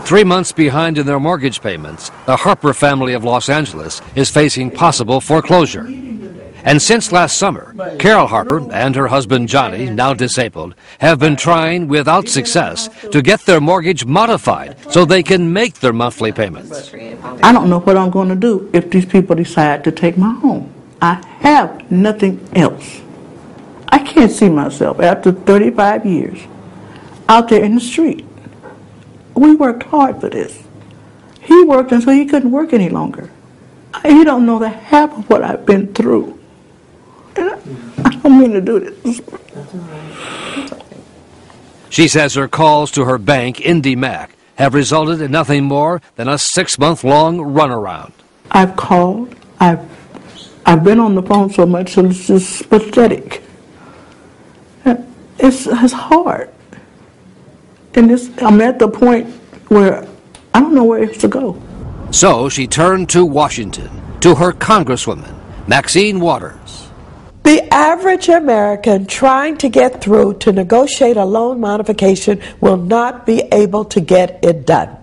3 months behind in their mortgage payments, the Harper family of Los Angeles is facing possible foreclosure. And since last summer, Carol Harper and her husband Johnny, now disabled, have been trying without success to get their mortgage modified so they can make their monthly payments. I don't know what I'm going to do if these people decide to take my home. I have nothing else. I can't see myself after 35 years out there in the street. We worked hard for this. He worked until he couldn't work any longer. He don't know the half of what I've been through. And I don't mean to do this. She says her calls to her bank, IndyMac, have resulted in nothing more than a 6-month-long runaround. I've called. I've been on the phone so much, so it's just pathetic. It's hard. And I'm at the point where I don't know where else to go. So she turned to Washington, to her Congresswoman, Maxine Waters. The average American trying to get through to negotiate a loan modification will not be able to get it done.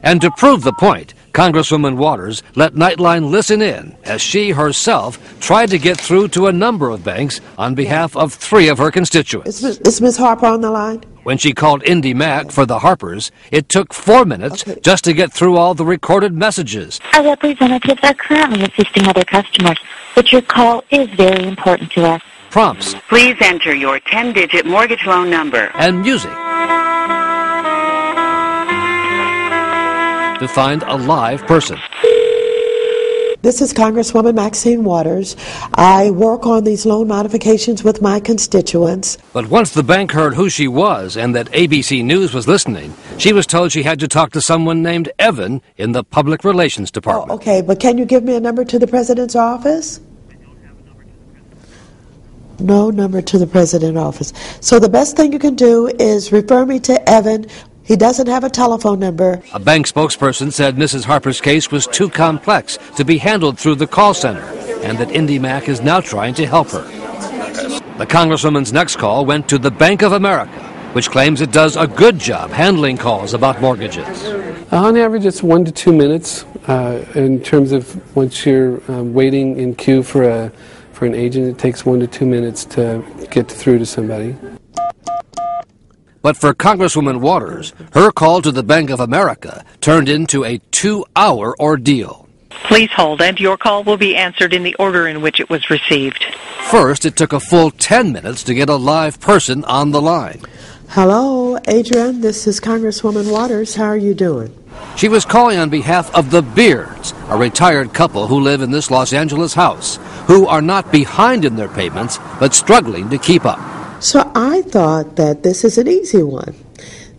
And to prove the point, Congresswoman Waters let Nightline listen in as she herself tried to get through to a number of banks on behalf of 3 of her constituents. Is Ms. Harper on the line? When she called IndyMac for the Harpers, it took 4 minutes just to get through all the recorded messages. Our representatives are currently assisting other customers, but your call is very important to us. Prompts. Please enter your 10-digit mortgage loan number. And music. To find a live person. This is Congresswoman Maxine Waters. I work on these loan modifications with my constituents. But once the bank heard who she was and that ABC News was listening, she was told she had to talk to someone named Evan in the Public Relations Department. Oh, okay, but can you give me a number to the President's office? No number to the President's office. So the best thing you can do is refer me to Evan. He doesn't have a telephone number. A bank spokesperson said Mrs. Harper's case was too complex to be handled through the call center, and that IndyMac is now trying to help her. The Congresswoman's next call went to the Bank of America, which claims it does a good job handling calls about mortgages. On average, it's 1 to 2 minutes in terms of once you're waiting in queue for an agent. It takes 1 to 2 minutes to get through to somebody. But for Congresswoman Waters, her call to the Bank of America turned into a 2-hour ordeal. Please hold, and your call will be answered in the order in which it was received. First, it took a full 10 minutes to get a live person on the line. Hello, Adrian. This is Congresswoman Waters. How are you doing? She was calling on behalf of the Beards, a retired couple who live in this Los Angeles house, who are not behind in their payments, but struggling to keep up. So I thought that this is an easy one.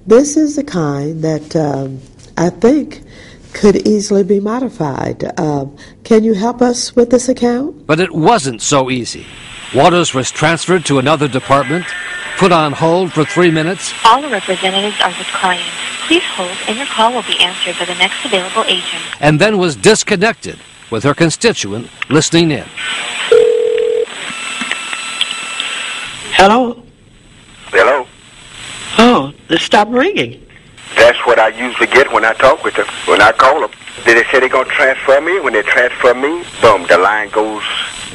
This is the kind that I think could easily be modified. Can you help us with this account? But it wasn't so easy. Waters was transferred to another department, put on hold for 3 minutes. All the representatives are with clients. Please hold, and your call will be answered by the next available agent. And then was disconnected with her constituent listening in. Hello? Hello? Oh, they stopped ringing. That's what I usually get when I talk with them. When I call them, they say they're going to transfer me. When they transfer me, boom, the line goes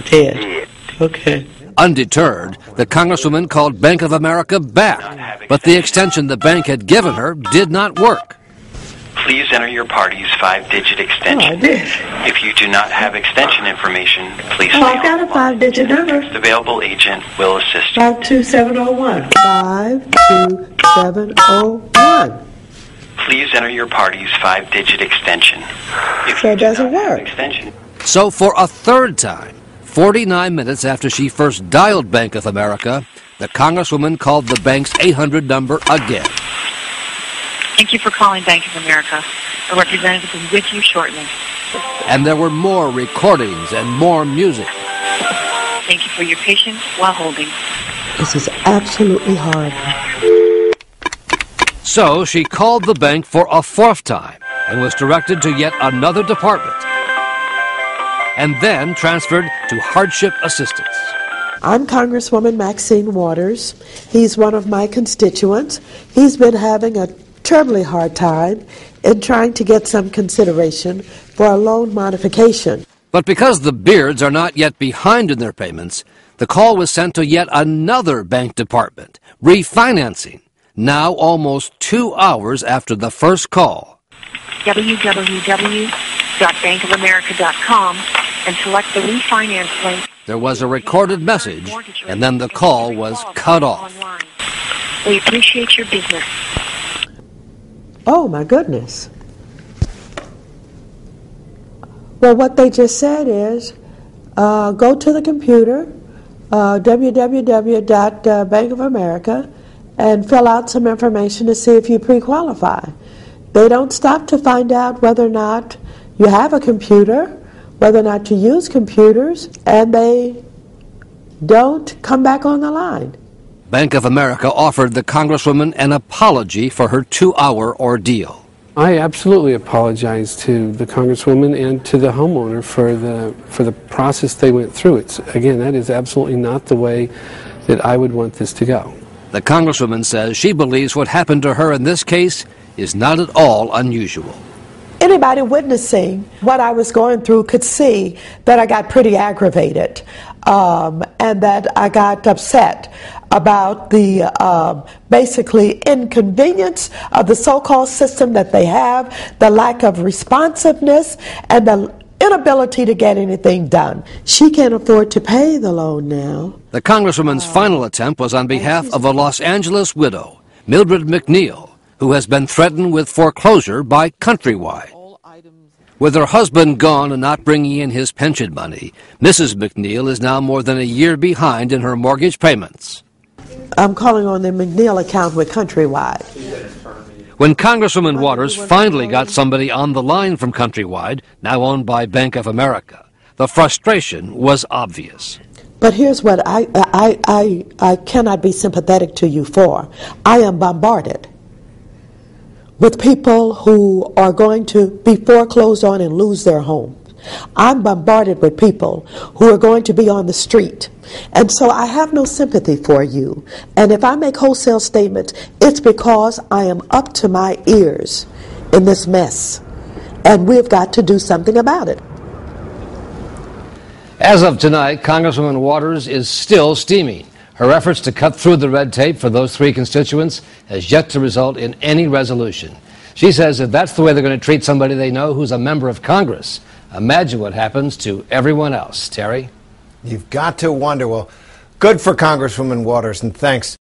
dead. Okay. Undeterred, the Congresswoman called Bank of America back, but the extension the bank had given her did not work. Please enter your party's 5-digit extension. Oh, I did. If you do not have extension information, please stay I've got a 5-digit number. The available agent will assist you. 52701. 52701. Please enter your party's 5-digit extension. If So it doesn't work. Extension. So for a third time, 49 minutes after she first dialed Bank of America, the Congresswoman called the bank's 800 number again. Thank you for calling Bank of America. A representative is with you shortly. And there were more recordings and more music. Thank you for your patience while holding. This is absolutely hard. So she called the bank for a 4th time and was directed to yet another department, and then transferred to hardship assistance. I'm Congresswoman Maxine Waters. He's one of my constituents. He's been having a terribly hard time in trying to get some consideration for a loan modification. But because the Beards are not yet behind in their payments, the call was sent to yet another bank department, Refinancing, now almost 2 hours after the first call. www.bankofamerica.com and select the refinance link. There was a recorded message, and then the call was cut off. We appreciate your business. Oh, my goodness. Well, what they just said is, go to the computer, www.Bank of America, and fill out some information to see if you pre-qualify. They don't stop to find out whether or not you have a computer, whether or not you use computers, and they don't come back on the line. Bank of America offered the Congresswoman an apology for her 2-hour ordeal. I absolutely apologize to the Congresswoman and to the homeowner for the process they went through. Again, that is absolutely not the way that I would want this to go. The Congresswoman says she believes what happened to her in this case is not at all unusual. Anybody witnessing what I was going through could see that I got pretty aggravated and that I got upset about the basically inconvenience of the so-called system that they have, the lack of responsiveness, and the inability to get anything done. She can't afford to pay the loan now. The Congresswoman's final attempt was on behalf of a Los Angeles widow, Mildred McNeil, who has been threatened with foreclosure by Countrywide. With her husband gone and not bringing in his pension money, Mrs. McNeil is now more than a year behind in her mortgage payments. I'm calling on the McNeil account with Countrywide. When Congresswoman Waters finally got somebody on the line from Countrywide, now owned by Bank of America, the frustration was obvious. But here's what I cannot be sympathetic to you for. I am bombarded with people who are going to be foreclosed on and lose their home. I'm bombarded with people who are going to be on the street. And so I have no sympathy for you. And if I make wholesale statements, it's because I am up to my ears in this mess. And we've got to do something about it. As of tonight, Congresswoman Waters is still steaming. Her efforts to cut through the red tape for those three constituents has yet to result in any resolution. She says if that's the way they're going to treat somebody they know who's a member of Congress, imagine what happens to everyone else. Terry? You've got to wonder. Well, good for Congresswoman Waters, and thanks